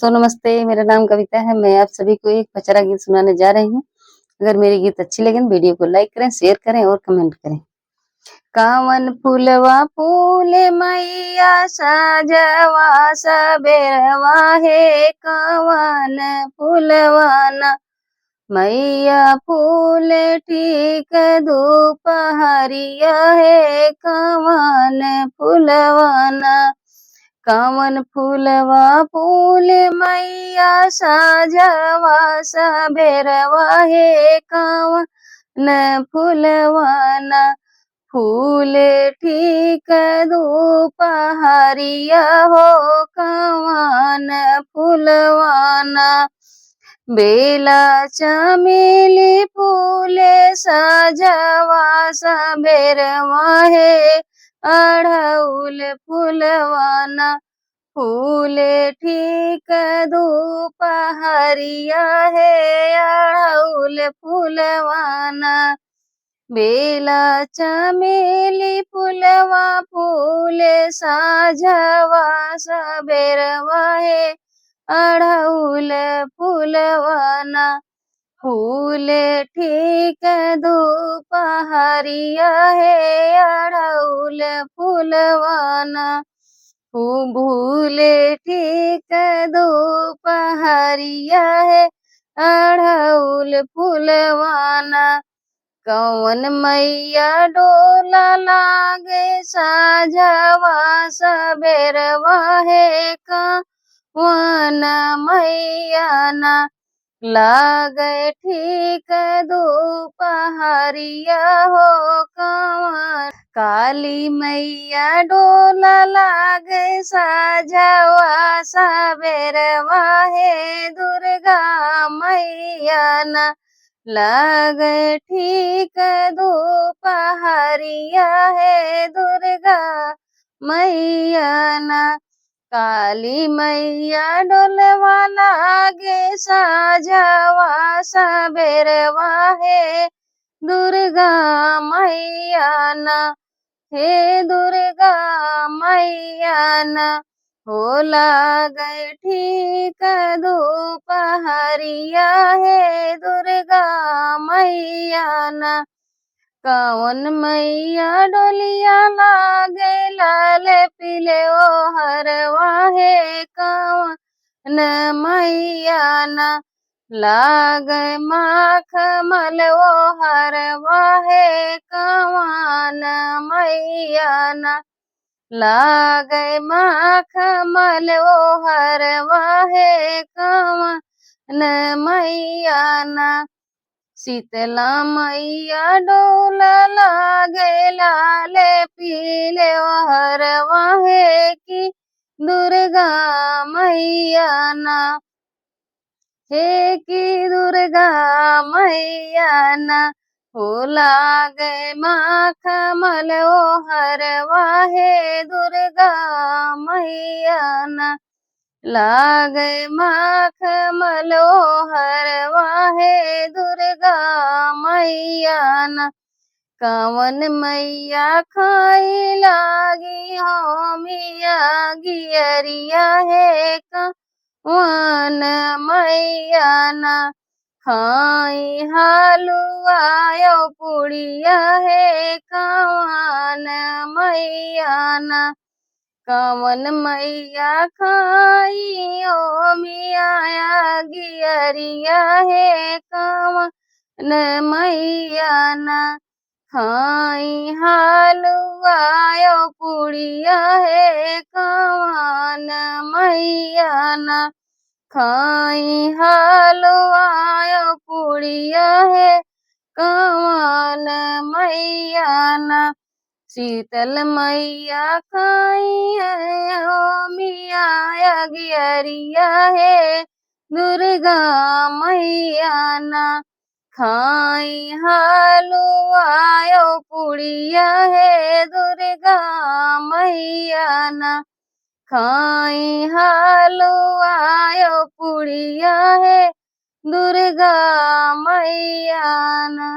नमस्ते, मेरा नाम कविता है। मैं आप सभी को एक पचरा गीत सुनाने जा रही हूँ। अगर मेरी गीत अच्छी लगे तो वीडियो को लाइक करें, शेयर करें और कमेंट करें। कावन फूलवा फूले मैया साजवा सबेरवा हे कावन फूलवाना मैया फूले ठीक दोपहरिया हे कावन फूलवाना कावन फूलवा फूल मैया साजवा सबेरवा हे कावन फूलवाना फूले ठीक दोपहरिया हो कावन फूलवाना बेला चमेली फूले सजवा सबेरवा हे अढ़उल फूलवाना फूले ठीक दोपहरिया हे अढ़उल फूलवाना बेला चमेली फूलवा फूले साझवा सबेरवा हे अढ़उल फूलवाना फूले ठीक दोपहरिया हे अढ़उल फूलवाना भूले ठीक दोपहरिया है अढ़उल फूलवाना कौन मैया डोला लागे साझवा सबेरवा है कौन मैया ना लागे ठीक दोपहरिया हो कौन काली मैया डोला लागे साजवा सबेरवा हे दुर्गा मैया ना लागे ठीक दोपहरिया हे दुर्गा मैया ना काली मैया डोलवा लागे साजवा सबेरवा हे दुर्गा मैया ना हे दुर्गा मैया ना हो लागे ठीक दोपहरिया हे दुर्गा मैया ना कौन मैया डोलिया लागे लाल पीले ओ हरवा हे कौन मैया ना लागे माख मल ओ हरवा हे कौन मैया ना लागे माख मल ओ हरवा हे कौन मैया ना शीतला मैया डोला लागे लाल पीले हरवा हे की दुर्गा मैया ना हे की दुर्गा मैया ना हो लागे माख मल ओ हरवा हे दुर्गा मैया ना लागे माख मलो हरवा हे दुर्गा मैया ना कवन मैया खाई लागी हो मिया गियरिया हे कवन मैया ना खाई हलुआ यो पुड़िया हे कवन मैया ना कवन मैया खाई ओ मिया गियरिया हे कवन मैया ना खाई हलुआ यो पुड़िया हे कवन मैया ना खाई हलुआ यो पुड़िया हे कवन मैया ना शीतल मैया खाई ओ मिया गियरिया हे दुर्गा मैया ना खाई हलुआ यो पुड़िया हे दुर्गा मैया ना खाई हलुआ यो पुड़िया हे दुर्गा मैया ना।